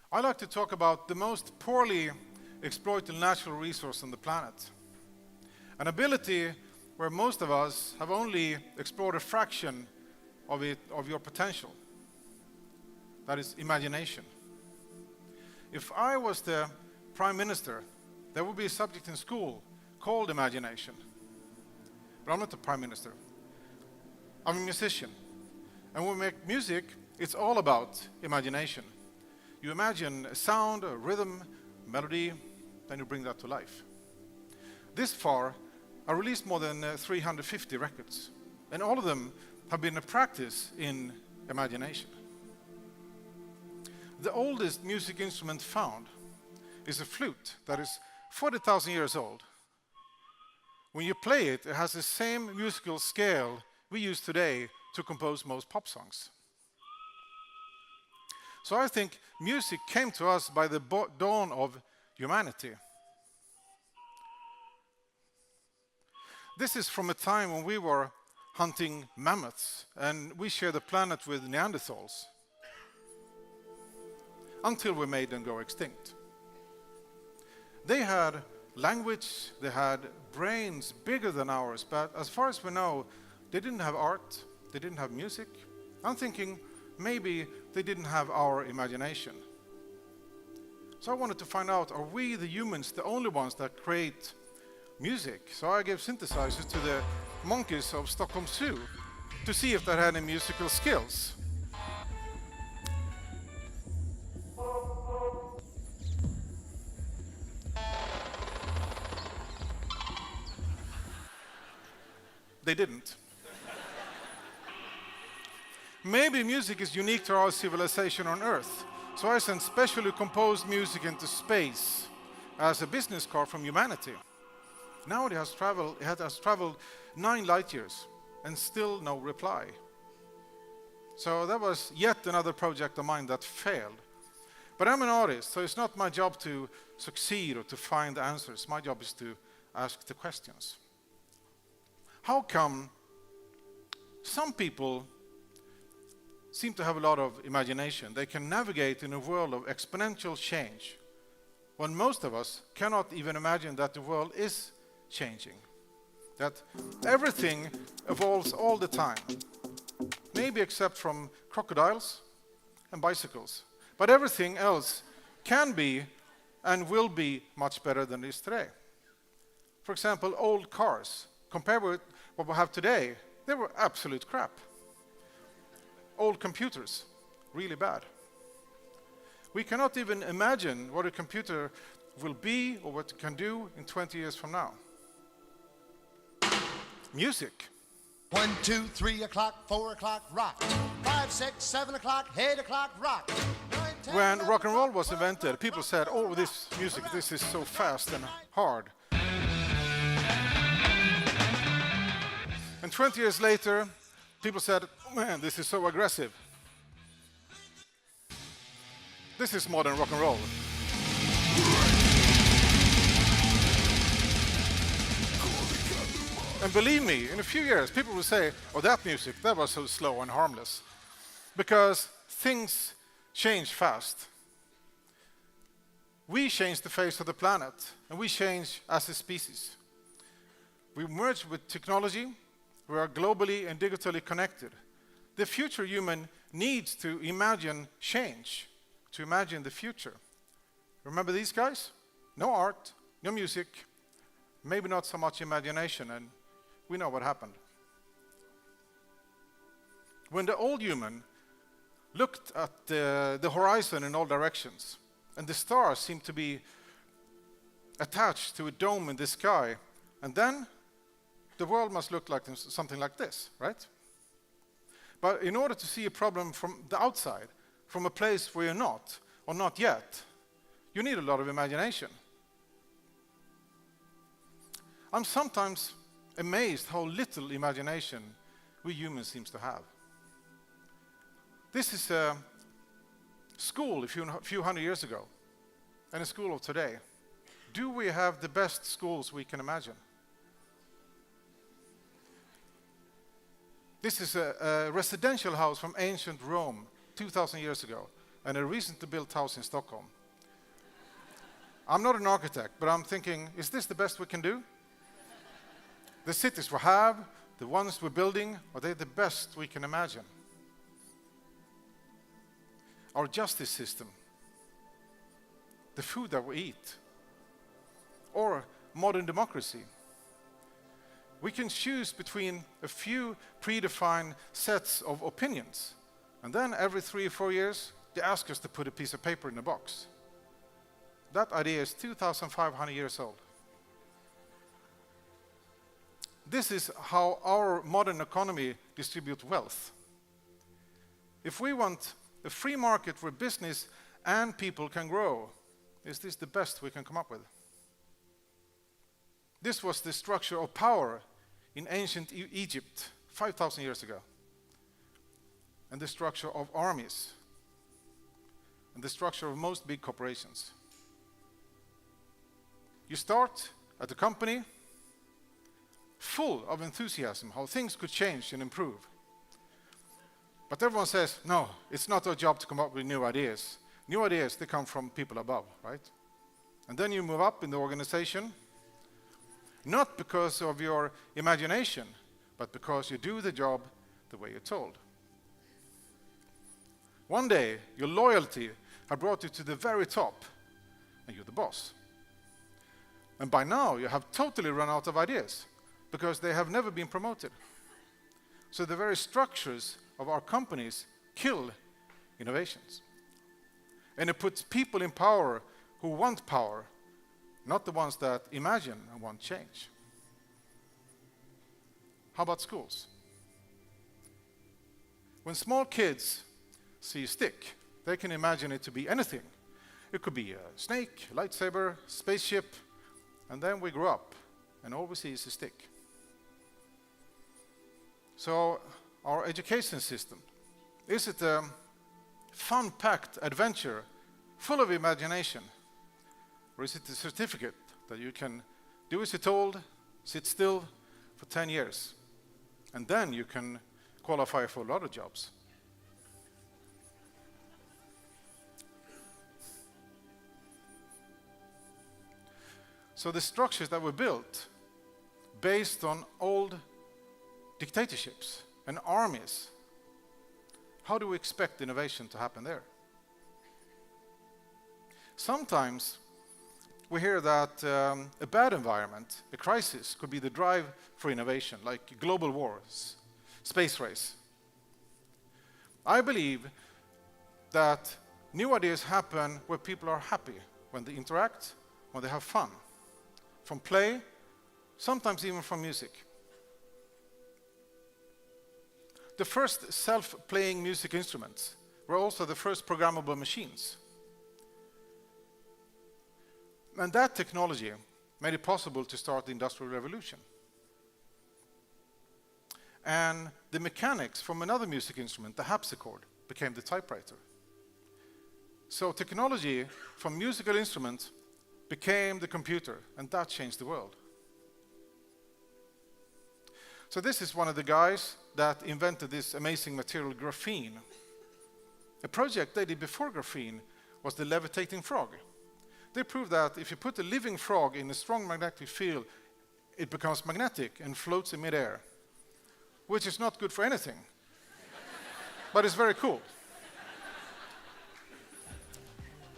I like to talk about the most poorly exploited natural resource on the planet. An ability where most of us have only explored a fraction of your potential. That is imagination. If I was the Prime Minister, there would be a subject in school called imagination. But I'm not the Prime Minister. I'm a musician. And when we make music, it's all about imagination. You imagine a sound, a rhythm, melody, then you bring that to life. This far, I released more than 350 records, and all of them have been a practice in imagination. The oldest music instrument found is a flute that is 40,000 years old. When you play it, it has the same musical scale we use today to compose most pop songs. So I think music came to us by the dawn of humanity. This is from a time when we were hunting mammoths and we shared the planet with Neanderthals until we made them go extinct. They had language, they had brains bigger than ours, but as far as we know, they didn't have art, they didn't have music. I'm thinking maybe they didn't have our imagination. So I wanted to find out, are we, the humans, the only ones that create music? So I gave synthesizers to the monkeys of Stockholm Zoo to see if they had any musical skills. They didn't. Maybe music is unique to our civilization on Earth, so I sent specially composed music into space as a business card from humanity. Now it has traveled 9 light years and still no reply. So that was yet another project of mine that failed. But I'm an artist, so it's not my job to succeed or to find the answers. My job is to ask the questions. How come some people seem to have a lot of imagination? They can navigate in a world of exponential change, when most of us cannot even imagine that the world is changing, that everything evolves all the time, maybe except from crocodiles and bicycles. But everything else can be and will be much better than it is today. For example, old cars, compared with what we have today, they were absolute crap. Old computers, really bad. We cannot even imagine what a computer will be or what it can do in 20 years from now. Music. 1, 2, 3 o'clock, 4 o'clock, rock. 5, 6, 7 o'clock, 8 o'clock, rock. 9, 10, When rock and roll was invented, people said, oh, this music, this is so fast and hard. And 20 years later, people said, oh, man, this is so aggressive. This is modern rock and roll. And believe me, in a few years, people will say, oh, that music, that was so slow and harmless. Because things change fast. We change the face of the planet, and we change as a species. We merge with technology. We are globally and digitally connected. The future human needs to imagine change, to imagine the future. Remember these guys? No art, no music, maybe not so much imagination, and we know what happened. When the old human looked at the horizon in all directions, and the stars seemed to be attached to a dome in the sky, and then the world must look like something like this, right? But in order to see a problem from the outside, from a place where you're not, or not yet, you need a lot of imagination. I'm sometimes amazed how little imagination we humans seem to have. This is a school a few hundred years ago, and a school of today. Do we have the best schools we can imagine? This is a residential house from ancient Rome, 2,000 years ago, and a recently built house in Stockholm. I'm not an architect, but I'm thinking, is this the best we can do? The cities we have, the ones we're building, are they the best we can imagine? Our justice system, the food that we eat, or modern democracy. We can choose between a few predefined sets of opinions, and then every 3 or 4 years, they ask us to put a piece of paper in a box. That idea is 2,500 years old. This is how our modern economy distributes wealth. If we want a free market where business and people can grow, is this the best we can come up with? This was the structure of power in ancient Egypt 5,000 years ago, and the structure of armies, and the structure of most big corporations. You start at a company full of enthusiasm, how things could change and improve. But everyone says, no, it's not our job to come up with new ideas. New ideas, they come from people above, right? And then you move up in the organization, not because of your imagination, but because you do the job the way you're told. One day, your loyalty has brought you to the very top, and you're the boss. And by now, you have totally run out of ideas, because they have never been promoted. So the very structures of our companies kill innovations. And it puts people in power who want power, not the ones that imagine and want change. How about schools? When small kids see a stick, they can imagine it to be anything. It could be a snake, a lightsaber, spaceship, and then we grow up and all we see is a stick. So our education system, is it a fun-packed adventure full of imagination? Or is it a certificate that you can do as you're told, sit still for 10 years, and then you can qualify for a lot of jobs? So the structures that were built based on old dictatorships and armies, how do we expect innovation to happen there? Sometimes we hear that a bad environment, a crisis, could be the drive for innovation, like global wars, space race. I believe that new ideas happen where people are happy, when they interact, when they have fun. From play, sometimes even from music. The first self-playing music instruments were also the first programmable machines. And that technology made it possible to start the Industrial Revolution. And the mechanics from another music instrument, the harpsichord, became the typewriter. So technology from musical instruments became the computer, and that changed the world. So this is one of the guys that invented this amazing material, graphene. A project they did before graphene was the levitating frog. They proved that if you put a living frog in a strong magnetic field, it becomes magnetic and floats in midair, which is not good for anything, but it's very cool.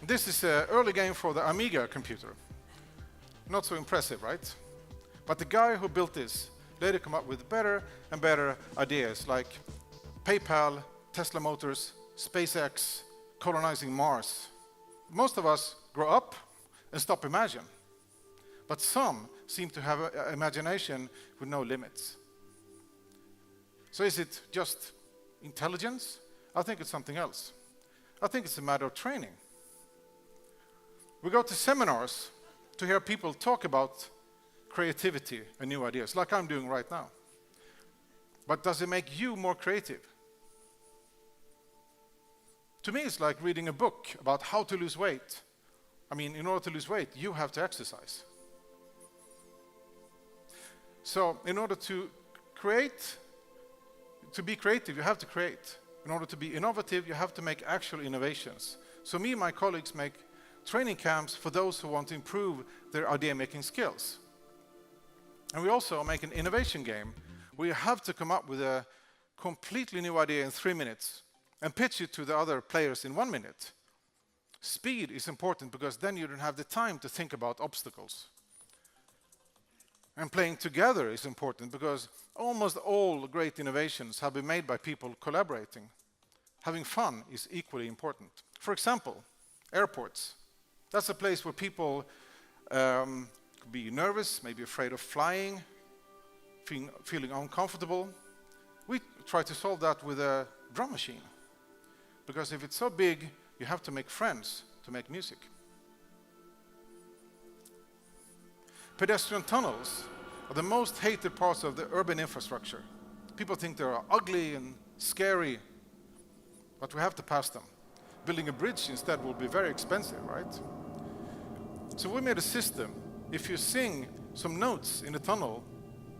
This is an early game for the Amiga computer. Not so impressive, right? But the guy who built this later come up with better and better ideas like PayPal, Tesla Motors, SpaceX, colonizing Mars. Most of us grow up and stop imagining. But some seem to have an imagination with no limits. So is it just intelligence? I think it's something else. I think it's a matter of training. We go to seminars to hear people talk about creativity and new ideas, like I'm doing right now. But does it make you more creative? To me, it's like reading a book about how to lose weight. I mean, in order to lose weight, you have to exercise. So in order to create To be creative, you have to create. In order to be innovative, you have to make actual innovations. So me and my colleagues make training camps for those who want to improve their idea-making skills. And we also make an innovation game where you have to come up with a completely new idea in 3 minutes and pitch it to the other players in 1 minute. Speed is important because then you don't have the time to think about obstacles. And playing together is important because almost all great innovations have been made by people collaborating. Having fun is equally important. For example, airports. That's a place where people could be nervous, maybe afraid of flying, feeling uncomfortable. We try to solve that with a drum machine. Because if it's so big, you have to make friends to make music. Pedestrian tunnels are the most hated parts of the urban infrastructure. People think they are ugly and scary, but we have to pass them. Building a bridge instead will be very expensive, right? So we made a system. If you sing some notes in a tunnel,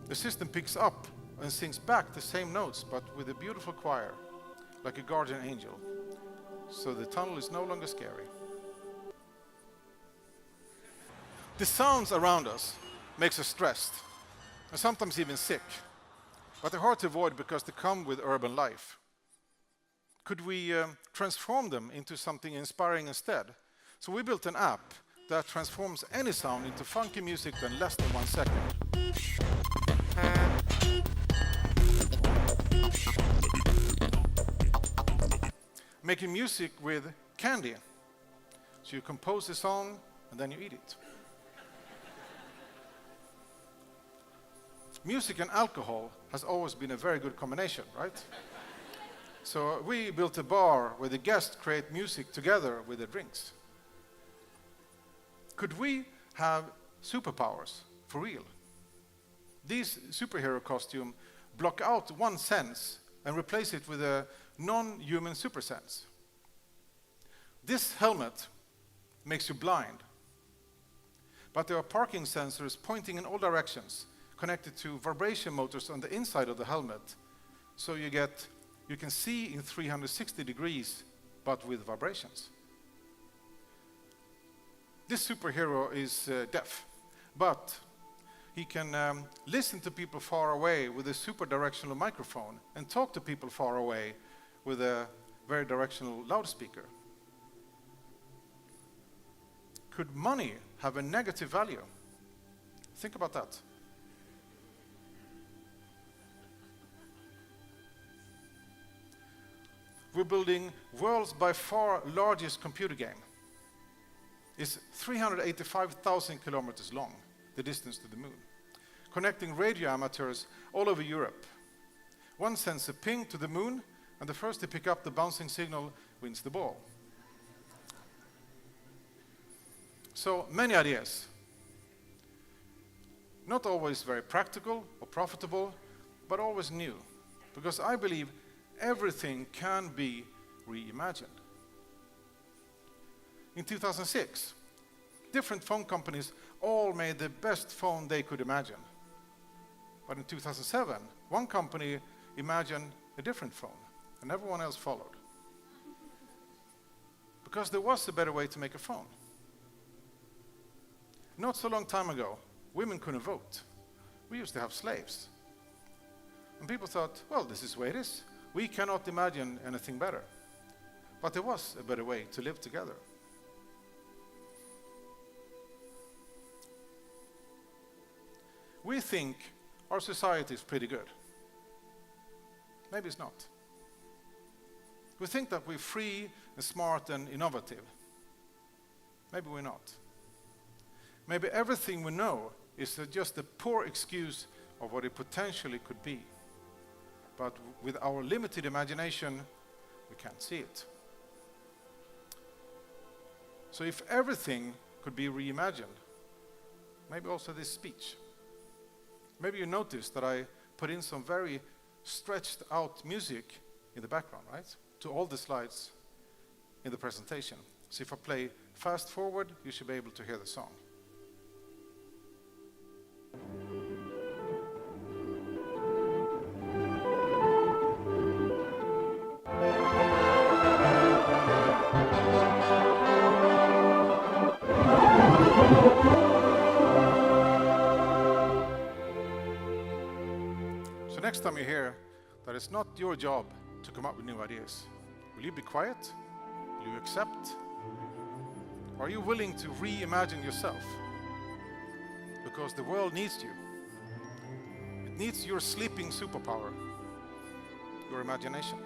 the system picks up and sings back the same notes, but with a beautiful choir, like a guardian angel. So the tunnel is no longer scary. The sounds around us makes us stressed, and sometimes even sick. But they're hard to avoid because they come with urban life. Could we transform them into something inspiring instead? So we built an app that transforms any sound into funky music in less than 1 second. Making music with candy. So you compose a song and then you eat it. Music and alcohol has always been a very good combination, right? So we built a bar where the guests create music together with the drinks. Could we have superpowers for real? These superhero costumes block out one sense and replace it with a non-human super sense. This helmet makes you blind, but there are parking sensors pointing in all directions, connected to vibration motors on the inside of the helmet, so you can see in 360 degrees, but with vibrations. This superhero is deaf, but he can listen to people far away with a super directional microphone and talk to people far away with a very directional loudspeaker. Could money have a negative value? Think about that. We're building world's by far largest computer game. It's 385,000 kilometers long, the distance to the moon, connecting radio amateurs all over Europe. One sends a ping to the moon, and the first to pick up the bouncing signal wins the ball. So many ideas. Not always very practical or profitable, but always new. Because I believe everything can be reimagined. In 2006, different phone companies all made the best phone they could imagine. But in 2007, one company imagined a different phone, and everyone else followed. Because there was a better way to make a phone. Not so long time ago, women couldn't vote. We used to have slaves. And people thought, well, this is the way it is. We cannot imagine anything better. But there was a better way to live together. We think our society is pretty good. Maybe it's not. We think that we're free and smart and innovative. Maybe we're not. Maybe everything we know is just a poor excuse of what it potentially could be. But with our limited imagination, we can't see it. So if everything could be reimagined, maybe also this speech. Maybe you noticed that I put in some very stretched out music in the background, right? To all the slides in the presentation. So if I play fast forward, you should be able to hear the song. So next time you hear that it's not your job to come up with new ideas, will you be quiet? Will you accept? Or are you willing to reimagine yourself? Because the world needs you. It needs your sleeping superpower, your imagination.